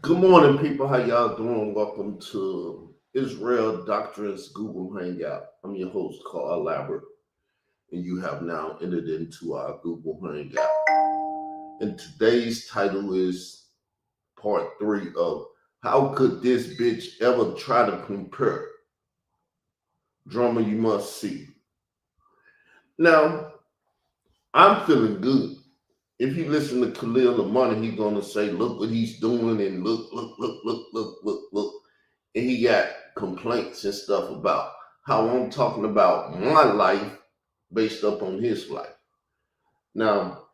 Good morning, people. How y'all doing? Welcome to Israel Doctrines Google Hangout. I'm your host, Carl Labert, and you have now entered into our Google Hangout. And today's title is part 3 of How Could This Bitch Ever Try to Compare? Drama you must see. Now, I'm feeling good. If you listen to Khalil Lamont, he's gonna say, "Look what he's doing," and look. And he got complaints and stuff about how I'm talking about my life based up on his life. Now,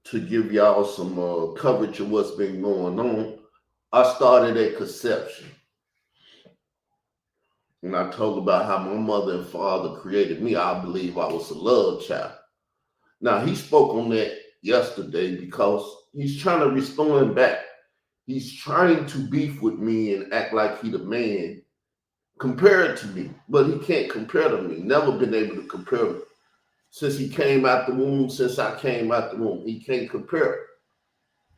to give y'all some coverage of what's been going on, I started at conception. And I told about how my mother and father created me. I believe I was a love child. Now, he spoke on that yesterday because he's trying to respond back. He's trying to beef with me and act like he the man, compare it to me, but he can't compare to me. Never been able to compare me. Since he came out the womb, since I came out the womb, he can't compare it.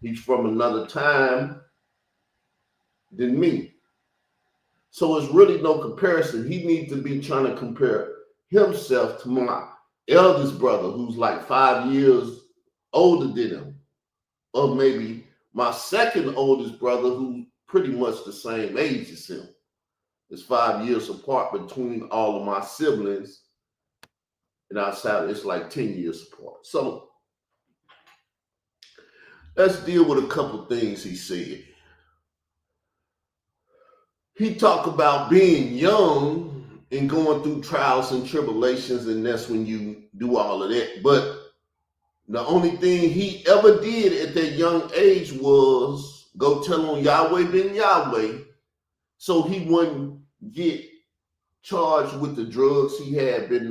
He's from another time than me. So it's really no comparison. He needs to be trying to compare himself to my eldest brother, who's like 5 years older than him, or maybe my second oldest brother, who's pretty much the same age as him. It's 5 years apart between all of my siblings, and outside it's like 10 years apart. So let's deal with a couple things he said. He talked about being young and going through trials and tribulations, and that's when you do all of that. But the only thing he ever did at that young age was go tell on Yahweh ben Yahweh, so he wouldn't get charged with the drugs he had been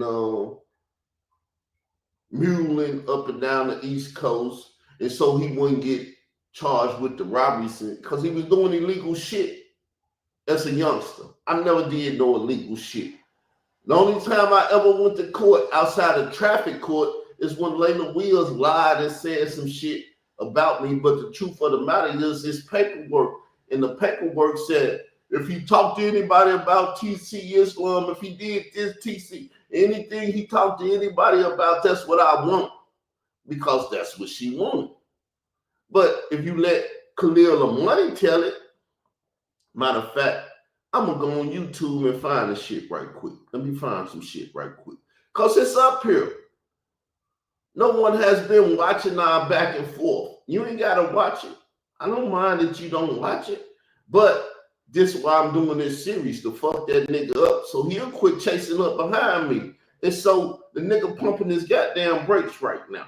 muling up and down the East Coast, and so he wouldn't get charged with the robberies because he was doing illegal shit as a youngster. I never did no illegal shit. The only time I ever went to court outside of traffic court is when Layla Wills lied and said some shit about me, but the truth of the matter is this paperwork, and the paperwork said, if he talked to anybody about TC Islam, if he did this TC, anything he talked to anybody about, that's what I want, because that's what she wanted. But if you let Khalil Money tell it, matter of fact, I'm going to go on YouTube and find the shit right quick. Let me find some shit right quick. Because it's up here. No one has been watching our back and forth. You ain't got to watch it. I don't mind that you don't watch it. But this is why I'm doing this series, to fuck that nigga up so he'll quit chasing up behind me. And so the nigga pumping his goddamn brakes right now.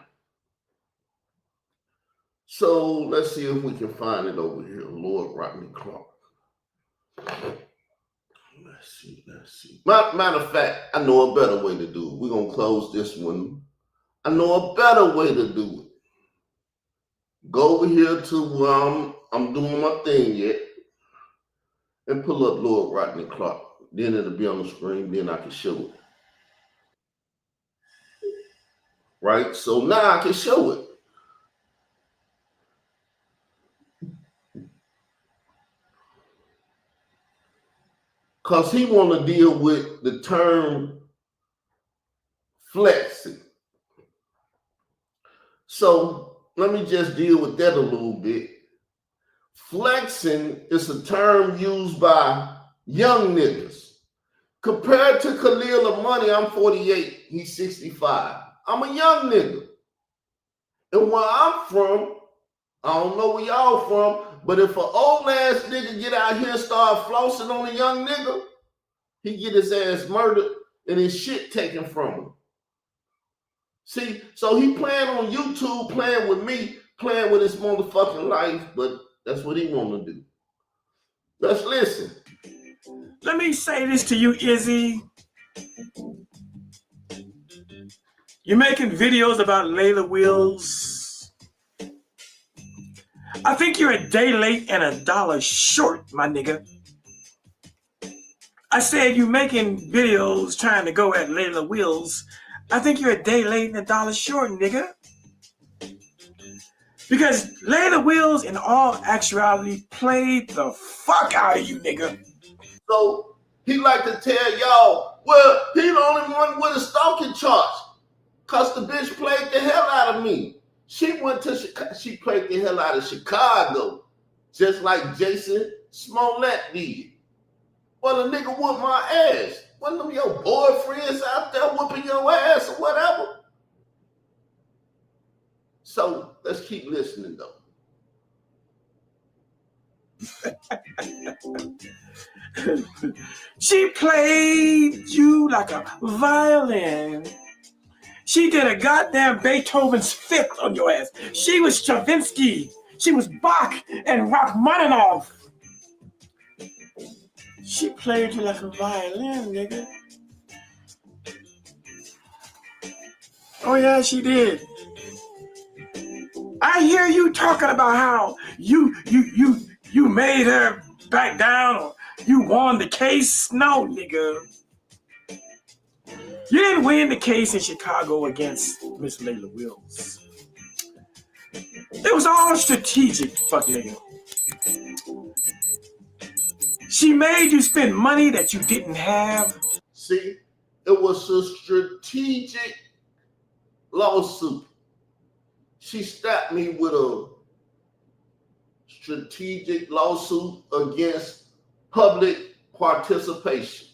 So let's see if we can find it over here. Lord Rodney Clark. Let's see. Matter of fact, I know a better way to do it. We're going to close this one. I know a better way to do it. Go over here to where I'm doing my thing yet, and pull up Lord Rodney Clark. Then it'll be on the screen. Then I can show it. Right? So now I can show it. Because he want to deal with the term flexing. So let me just deal with that a little bit. Flexing is a term used by young niggas. Compared to Khalil Money, I'm 48, he's 65. I'm a young nigga. And where I'm from, I don't know where y'all from, but if an old ass nigga get out here and start flossing on a young nigga, he get his ass murdered and his shit taken from him. See, so he playing on YouTube, playing with me, playing with his motherfucking life, but that's what he want to do. Let's listen. Let me say this to you, Izzy. You're making videos about Layla Wills. I think you're a day late and $1 short, my nigga. I said you making videos trying to go at Layla Wills. I think you're a day late and $1 short, nigga. Because Layla Wills, in all actuality, played the fuck out of you, nigga. So he like to tell y'all, well, he the only one with a stalking charge. Cause the bitch played the hell out of me. She went to Chicago. She played the hell out of Chicago, just like Jason Smollett did. Well, the nigga whooped my ass. One of them your boyfriends out there whooping your ass or whatever. So let's keep listening though. She played you like a violin. She did a goddamn Beethoven's Fifth on your ass. She was Stravinsky. She was Bach and Rachmaninoff. She played you like a violin, nigga. Oh yeah, she did. I hear you talking about how you made her back down or you won the case. No, nigga. You didn't win the case in Chicago against Miss Layla Wills. It was all strategic, fuck nigga. She made you spend money that you didn't have. See, it was a strategic lawsuit. She stopped me with a strategic lawsuit against public participation.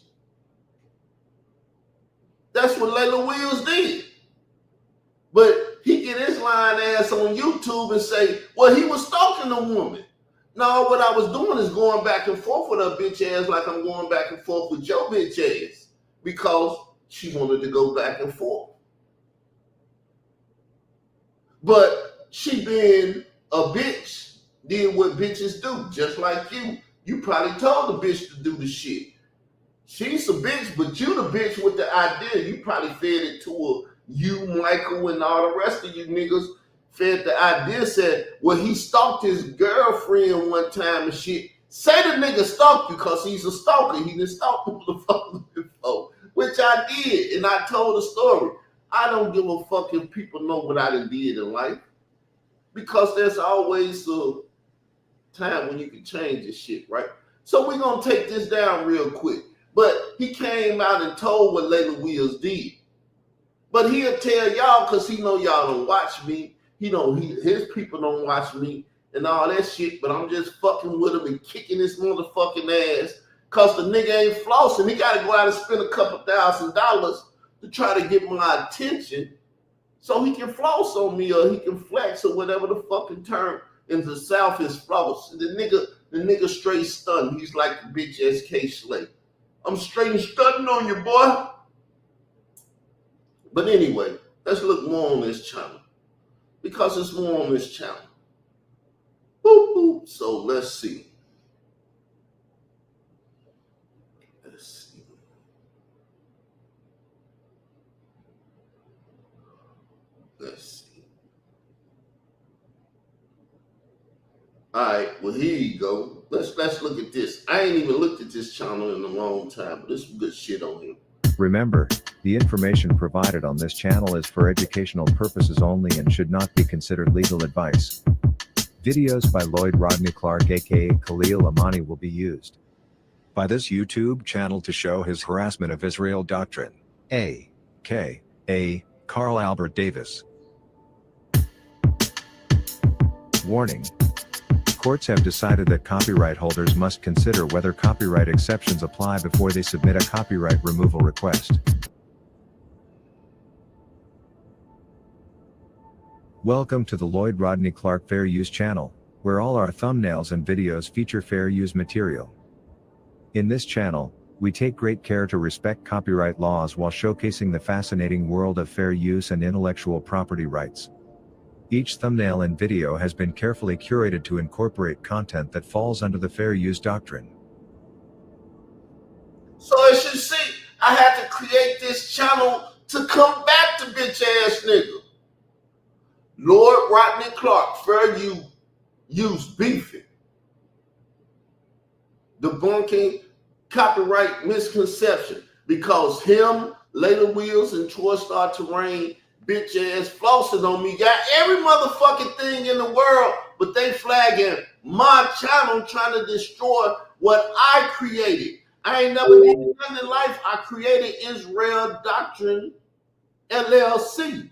That's what Layla Wills did. But he get his lying ass on YouTube and say, well, he was stalking a woman. No, what I was doing is going back and forth with her bitch ass like I'm going back and forth with your bitch ass because she wanted to go back and forth. But she being a bitch did what bitches do, just like you. You probably told the bitch to do the shit. She's a bitch, but you the bitch with the idea. You probably fed it to her. You, Michael, and all the rest of you niggas fed the idea, said, well, he stalked his girlfriend one time and shit. Say the nigga stalked you because he's a stalker. He didn't stalk the motherfucker before, which I did, and I told the story. I don't give a fuck if people know what I done did in life because there's always a time when you can change this shit, right? So we're going to take this down real quick. But he came out and told what Layla Wills did. But he'll tell y'all because he know y'all don't watch me. His people don't watch me and all that shit. But I'm just fucking with him and kicking his motherfucking ass because the nigga ain't flossing. He got to go out and spend a couple $1,000s to try to get my attention so he can floss on me or he can flex or whatever the fucking term in the South is floss. The nigga straight stunned. He's like the bitch SK Slay. I'm straight and stunting on you, boy. But anyway, let's look more on this channel. Because it's more on this channel. Boop, boop. So let's see. Let's see. All right, well, here you go. Let's look at this. I ain't even looked at this channel in a long time, but there's some good shit on here. Remember, the information provided on this channel is for educational purposes only and should not be considered legal advice. Videos by Lloyd Rodney Clark aka Khalil Amani will be used by this YouTube channel to show his harassment of Israel doctrine, aka Carl Albert Davis. Warning. Courts have decided that copyright holders must consider whether copyright exceptions apply before they submit a copyright removal request. Welcome to the Lloyd Rodney Clark Fair Use channel, where all our thumbnails and videos feature fair use material. In this channel, we take great care to respect copyright laws while showcasing the fascinating world of fair use and intellectual property rights. Each thumbnail and video has been carefully curated to incorporate content that falls under the fair use doctrine. So as you see, I had to create this channel to come back to bitch ass nigga. Lord Rodney Clark, fair use beefing. Debunking copyright misconception. Because him, Layla Wills, and Troy Star Terrain bitch ass flossing on me. Got every motherfucking thing in the world, but they flagging my channel trying to destroy what I created. I ain't never did nothing in life. I created Israel Doctrine LLC,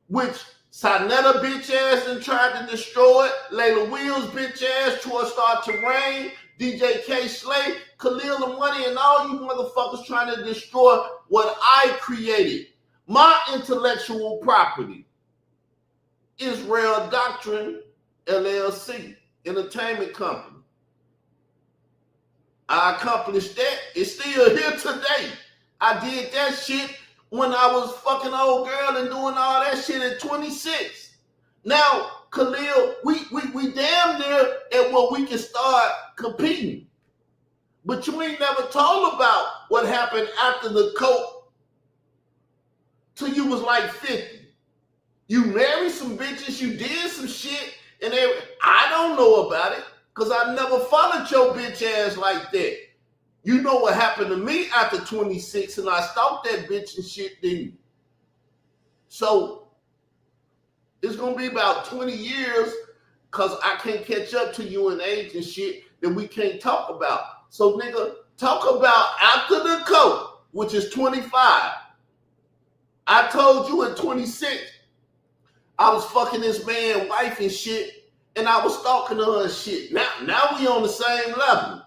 which Sinetta bitch ass and tried to destroy it. Layla Wills bitch ass, Troy Star Terrain, DJ K Slay, Khalil the Money, and all you motherfuckers trying to destroy what I created. My intellectual property. Israel Doctrine LLC, entertainment company. I accomplished that. It's still here today. I did that shit when I was fucking old girl and doing all that shit at 26. Now, Khalil, we damn near at what we can start competing. But you ain't never told about what happened after the coat till you was like 50. You married some bitches, you did some shit, and I don't know about it because I never followed your bitch ass like that. You know what happened to me after 26 and I stalked that bitch and shit, didn't you? So it's going to be about 20 years because I can't catch up to you in age and shit that we can't talk about. So nigga, talk about after the coat, which is 25. I told you at 26, I was fucking this man's wife and shit, and I was stalking her and shit. Now we on the same level.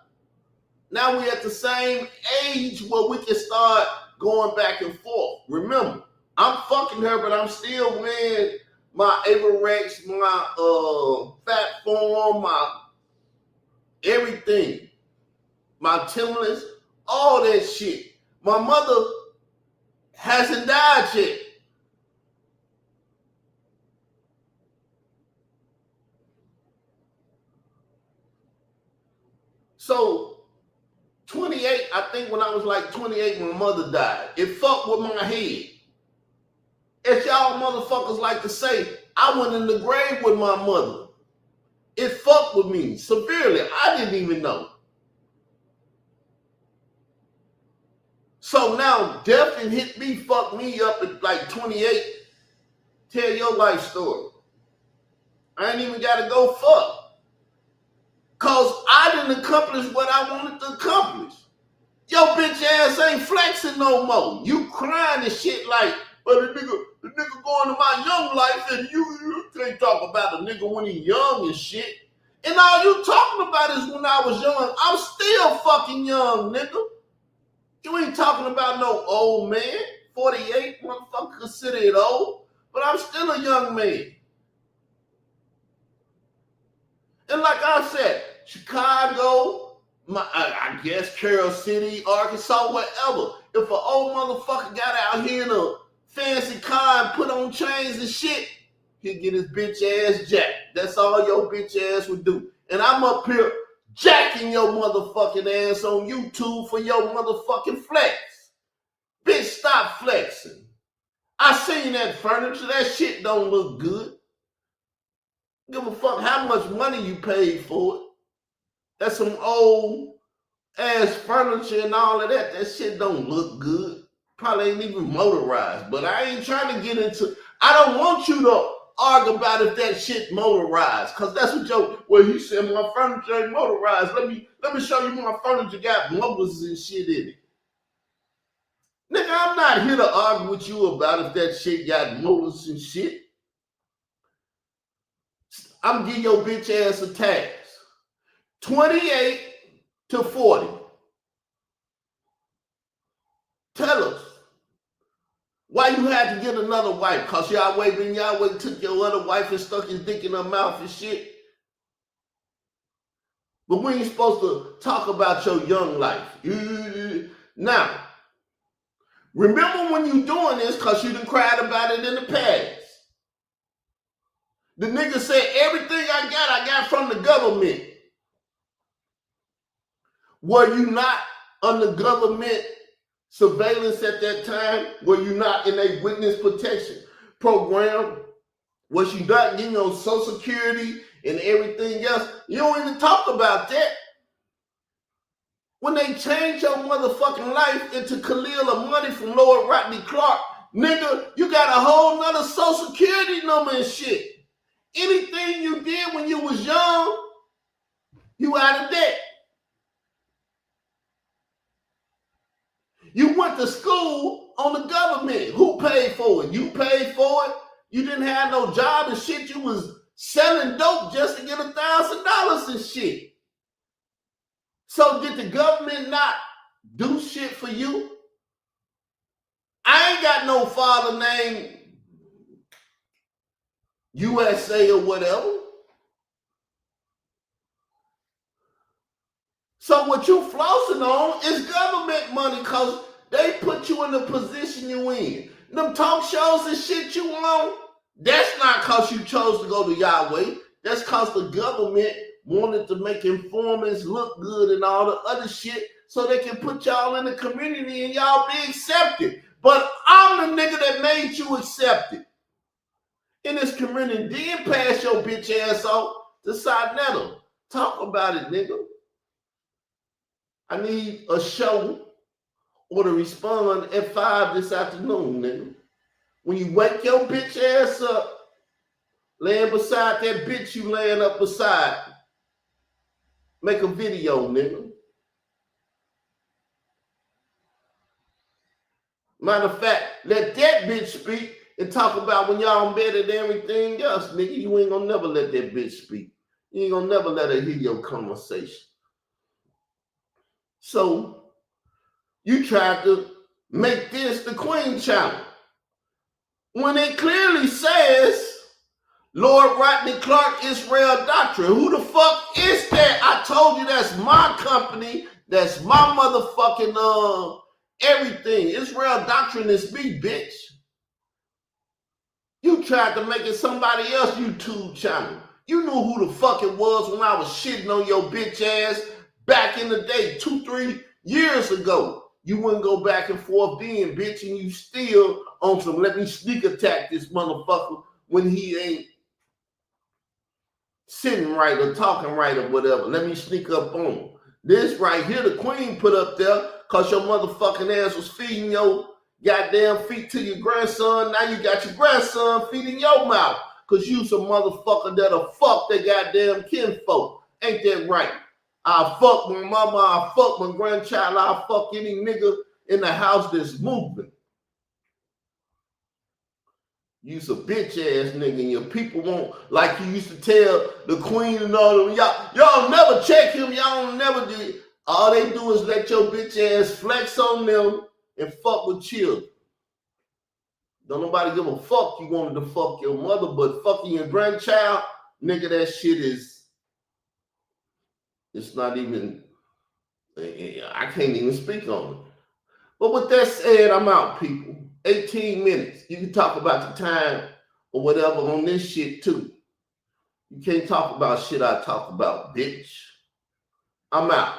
Now we at the same age where we can start going back and forth. Remember, I'm fucking her, but I'm still wearing my Averex, my Fat Form, my everything, my Timberlands, all that shit. My mother hasn't died yet. So 28, I think when I was like 28, my mother died. It fucked with my head. As y'all motherfuckers like to say, I went in the grave with my mother. It fucked with me severely. I didn't even know. So now death and hit me, fucked me up at like 28. Tell your life story. I ain't even got to go fuck. Because I didn't accomplish what I wanted to accomplish. Your bitch ass ain't flexing no more. You crying and shit like, but the nigga going to my young life and you can't talk about a nigga when he young and shit. And all you talking about is when I was young. I'm still fucking young, nigga. You ain't talking about no old man. 48, motherfucker consider it old. But I'm still a young man. And like I said, Chicago, I guess Carroll City, Arkansas, whatever. If an old motherfucker got out here in a fancy car and put on chains and shit, he'd get his bitch ass jacked. That's all your bitch ass would do. And I'm up here jacking your motherfucking ass on YouTube for your motherfucking flex. Bitch, stop flexing. I seen that furniture. That shit don't look good. Give a fuck how much money you paid for it. That's some old ass furniture and all of that. That shit don't look good. Probably ain't even motorized. But I ain't trying to get into. I don't want you to argue about if that shit motorized. Cause that's what he said, my furniture ain't motorized. Let me show you my furniture got motors and shit in it. Nigga, I'm not here to argue with you about if that shit got motors and shit. I'm giving your bitch ass a task. 28 to 40. Tell us why you had to get another wife. Cause Yahweh took your other wife and stuck his dick in her mouth and shit. But we ain't supposed to talk about your young life. Now, remember when you doing this cause you done cried about it in the past. The nigga said everything I got from the government. Were you not under government surveillance at that time? Were you not in a witness protection program? Was you not getting on Social Security and everything else? You don't even talk about that. When they change your motherfucking life into Khalil of money from Lord Rodney Clark, Nigga, you got a whole nother social security number and shit. Anything you did when you was young, you out of debt. You went to school on the government. Who paid for it? You paid for it. You didn't have no job and shit. You was selling dope just to get $1,000 and shit. So did the government not do shit for you? I ain't got no father named USA or whatever. So what you flossing on is government money because they put you in the position you in. Them talk shows and shit you on, that's not because you chose to go to Yahweh. That's because the government wanted to make informants look good and all the other shit so they can put y'all in the community and y'all be accepted. But I'm the nigga that made you accepted in this community. Then pass your bitch ass off to Sinetta. Talk about it, nigga. I need a show or to respond at 5 this afternoon, nigga. When you wake your bitch ass up, laying beside that bitch you laying up beside, make a video, nigga. Matter of fact, let that bitch speak and talk about when y'all in bed and everything else, nigga. You ain't gonna never let that bitch speak. You ain't gonna never let her hear your conversation. So you tried to make this the Queen channel when it clearly says Lord Rodney Clark Israel Doctrine. Who the fuck is that? I told you that's my company. That's my motherfucking everything. Israel Doctrine is me, bitch. You tried to make it somebody else's YouTube channel. You knew who the fuck it was when I was shitting on your bitch ass back in the day, 2-3 years ago. You wouldn't go back and forth being bitch, and you still on some let me sneak attack this motherfucker when he ain't sitting right or talking right or whatever. Let me sneak up on him. This right here, the Queen put up there because your motherfucking ass was feeding your goddamn feet to your grandson. Now you got your grandson feeding your mouth because you some motherfucker that'll fuck their goddamn kinfolk. Ain't that right? I'll fuck my mama, I'll fuck my grandchild, I'll fuck any nigga in the house that's moving. You's a bitch ass nigga and your people won't, like you used to tell the Queen and all them, y'all never check him, y'all never do. All they do is let your bitch ass flex on them and fuck with children. Don't nobody give a fuck you wanted to fuck your mother, but fucking your grandchild, nigga, that shit is, it's not even, I can't even speak on it. But with that said, I'm out, people. 18 minutes. You can talk about the time or whatever on this shit too. You can't talk about shit I talk about, bitch. I'm out.